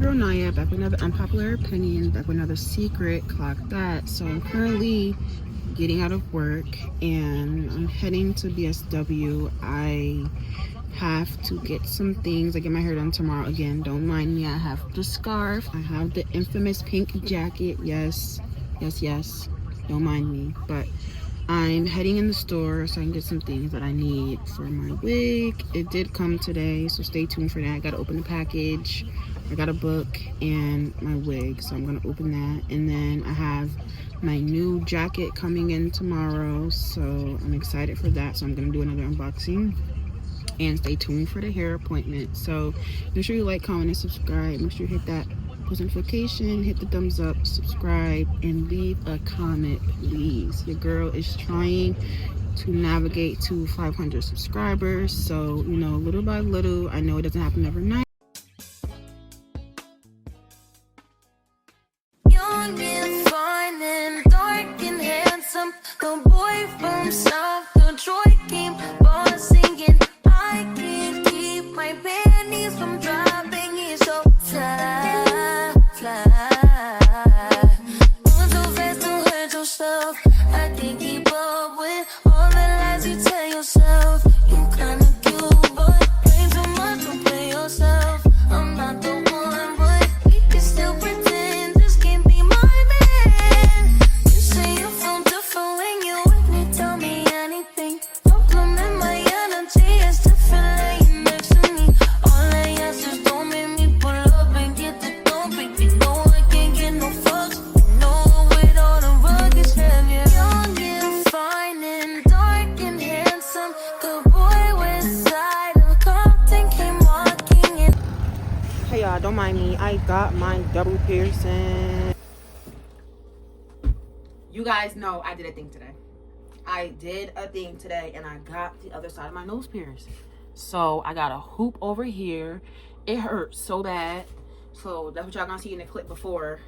girl Naya, back with another unpopular opinion, back with another secret, clock that. So I'm currently getting out of work and I'm heading to BSW. I have to get some things. I get my hair done tomorrow again. Don't mind me. I have the scarf. I have the infamous pink jacket. Yes. Don't mind me. But I'm heading in the store so I can get some things that I need for my wig. It did come today, so stay tuned for that. I gotta open the package. I got a book and my wig, so I'm gonna open that. And then I have my new jacket coming in tomorrow, so I'm excited for that. So I'm gonna do another unboxing. And stay tuned for the hair appointment. So make sure you like, comment, and subscribe. Make sure you hit that post notification, hit the thumbs up, subscribe, and leave a comment, please. Your girl is trying to navigate to 500 subscribers. So, you know, little by little. I know it doesn't happen overnight. Young and fine and dark and handsome, the boy from South Detroit came singing. I can't keep my panties from dropping. He's so fly. Moving so fast to hurt yourself. I can't keep up with all the lies you tell yourself. You kinda cute, but ain't too much to play yourself. I'm not the one, but we can still pretend this can't be my man. You say you feel different when you with me, tell me anything. Compliment my energy, it's different laying next to me. All I ask is don't make me pull up and get the dope. Baby, no, I can't get no fucks. You know with all the rugged heavy. Young and fine and dark and handsome, the boy west side of Compton came walking in. Hey y'all, don't mind me. I got my double piercing. You guys know I did a thing today. And I got the other side of my nose pierced. So I got a hoop over here. It hurt so bad. So that's what y'all gonna see in the clip before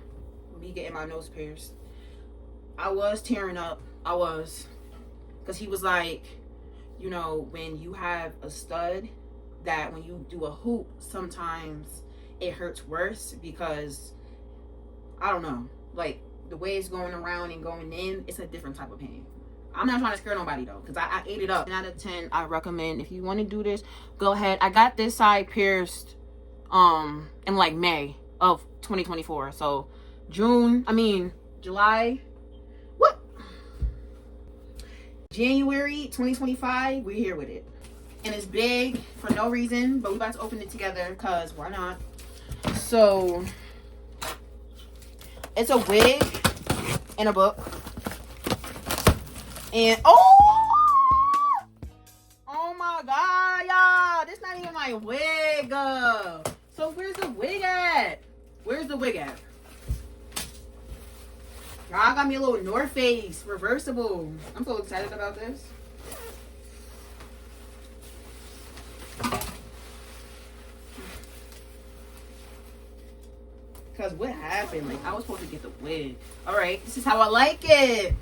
me getting my nose pierced. I was tearing up. I was. Because he was like, you know, when you have a stud, that when you do a hoop, sometimes it hurts worse because, I don't know, like the way it's going around and going in, it's a different type of pain. I'm not trying to scare nobody though, because I ate it up. 10 out of 10, I recommend. If you want to do this, go ahead. I got this side pierced in like May of 2024. So July, January 2025, we're here with it. And it's big for no reason, but we about to open it together because why not? So it's a wig and a book. And oh my god, y'all, this not even my wig. So where's the wig at? Y'all got me a little North Face reversible. I'm so excited about this. Because what happened? Like, I was supposed to get the wig. Alright, this is how I like it.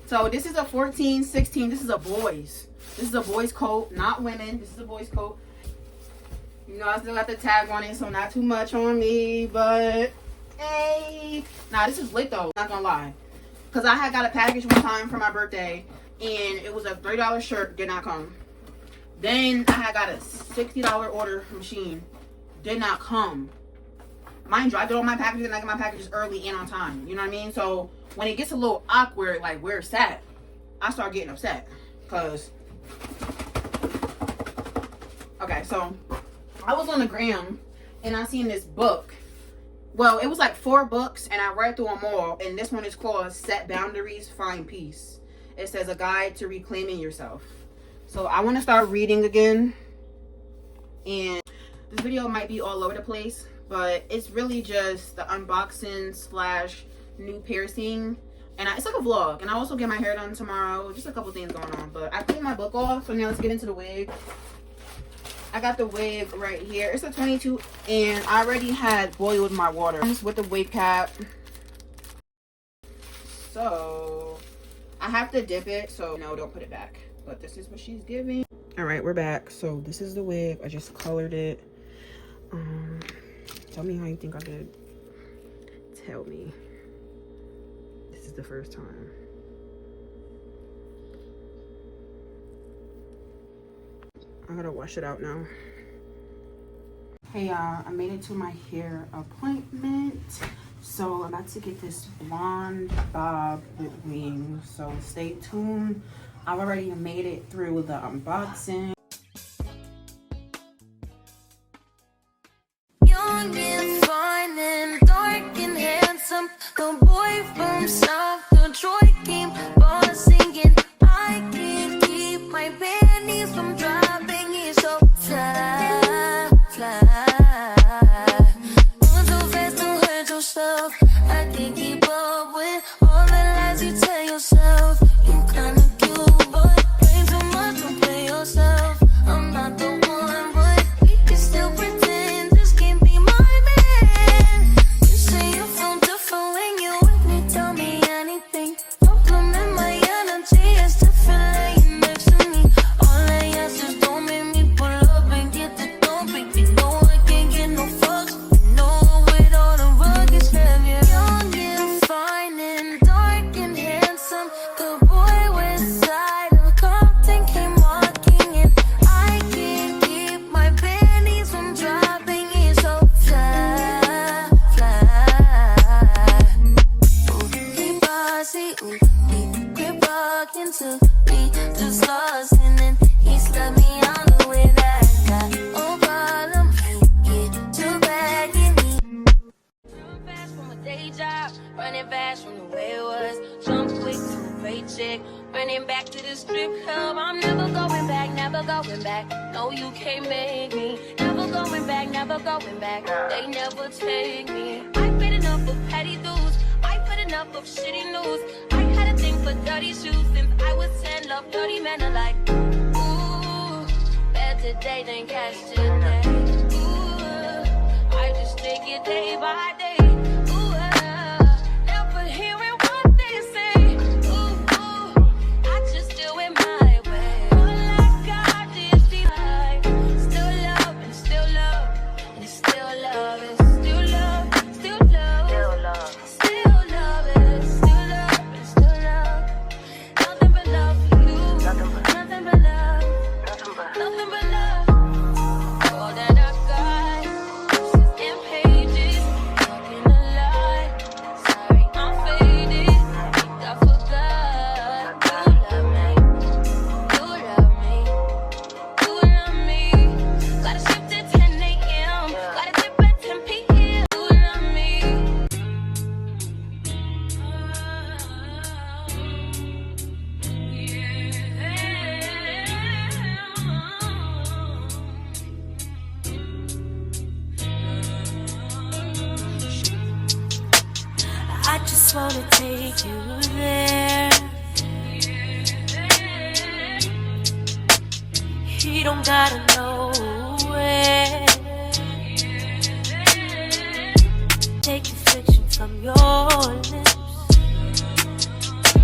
So this is a 14, 16. This is a boy's. This is a boy's coat, not women. This is a boy's coat. You know, I still got the tag on it, so not too much on me, but hey. Nah, this is lit though, not gonna lie. Because I had got a package one time for my birthday, and it was a $30 shirt, did not come. Then I had got a $60 order machine, did not come. Mind you, I get all my packages and I get my packages early and on time. You know what I mean? So when it gets a little awkward, like where it's at, I start getting upset. Cause okay, so I was on the gram and I seen this book. Well, it was like 4 books and I read through them all. And this one is called Set Boundaries, Find Peace. It says a guide to reclaiming yourself. So I want to start reading again. And this video might be all over the place, but it's really just the unboxing / new piercing. And it's like a vlog. And I also get my hair done tomorrow. Just a couple things going on. But I cleaned my book off. So now let's get into the wig. I got the wig right here. It's a 22. And I already had boiled my water with the wig cap. So I have to dip it. So no, don't put it back. But this is what she's giving. All right, we're back. So this is the wig. I just colored it. Tell me how you think I did. Tell me. This is the first time. I gotta wash it out now. Hey y'all, I made it to my hair appointment. So I'm about to get this blonde bob with wings. So stay tuned. I've already made it through the unboxing. Young and fine and dark and handsome, the boy from South Detroit came bossing in. I can't keep my panties from dropping. He's so fly, fly. Moving so fast, don't hurt yourself. I can't keep up with all the lies you tell yourself. You kinda cute, but play too much, don't play yourself. I'm not the one, but we can still pretend this can't be my man. You say you feel different when you with me, tell me anything. Compliment my energy, it's different laying next to me. All I ask is don't make me pull up and get the dumping. You know I can't get no fucks. You know with all the rug is heavy. Young and fine and dark and handsome, the boy west side of Compton came walking in. I can't keep my panties from dropping. He's so fly, fly. Ooh, he bossy, ooh, he quit rocking to me, just lost, and then he slapped me on the way that I got no problem. He get too back and he run fast from a day job, running fast from the way it was. Jump quick to a paycheck, running back to the strip club. I'm never going back, never going back. No, you can't make me. Never going back, never going back. They never take me. I've been enough of petty dudes. I've had enough of shitty news. I had a thing for dirty shoes since I was 10. Love dirty men alike. Ooh, better today than cash today. Ooh, I just take it day by day. Ooh, never hearing what they say. Ooh, I just do it my way. All I got is the light. Still love and still love and it's still love. It's still love, still love, still love. It's still love and still love. Nothing but love for you. Nothing but love. Nothing but love. All that I got is in pages. Talking a lie. Sorry, I'm faded. Think I forgot. You love me. You love me. You love me. Gotta shift at 10 a.m. Gotta dip at 10 p.m. You love me. I just wanna take you there. He don't gotta know where. Take the friction from your lips,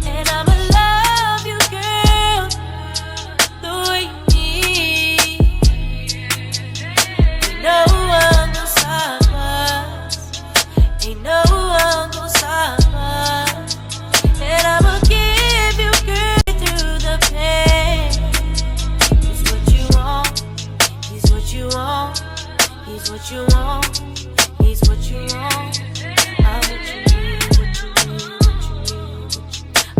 and I'ma love you, girl, the way you need. Ain't no one gonna stop us. Ain't no one gonna stop us. And I'ma give you, girl, through the pain. He's what you want. He's what you want. He's what you want. He's what you want. I'm what you need, what you need, what you need, what you.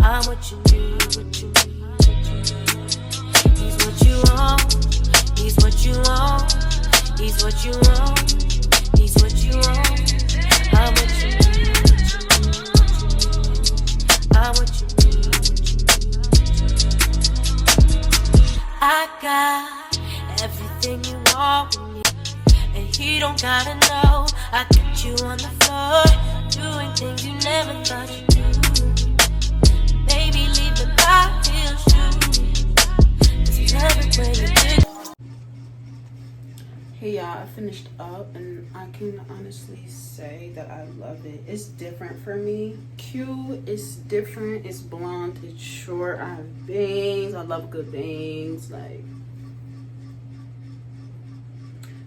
I'm what you need, what you need, what you need. He's what you want. He's what you want. He's what you want. He's what you want. I'm what you need, what you need, what you need. I'm what you need, what you need. I got everything you want with me, and he don't gotta know. I got you on the floor, doing things you never thought you'd do. Baby, leave the high heel shoes, 'cause he's everywhere you did. Hey y'all, I finished up and I can honestly say that I love it. It's different for me. Cute, it's different, it's blonde, it's short. I have bangs, I love good bangs. Like,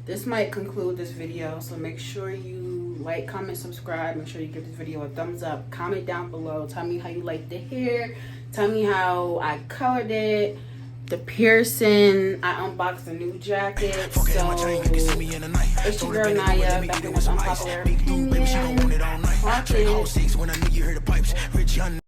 this might conclude this video. So make sure you like, comment, subscribe. Make sure you give this video a thumbs up. Comment down below. Tell me how you like the hair. Tell me how I colored it. The piercing. I unboxed a new jacket. So it's your girl Naya back in this unpopular opinion. Clock it.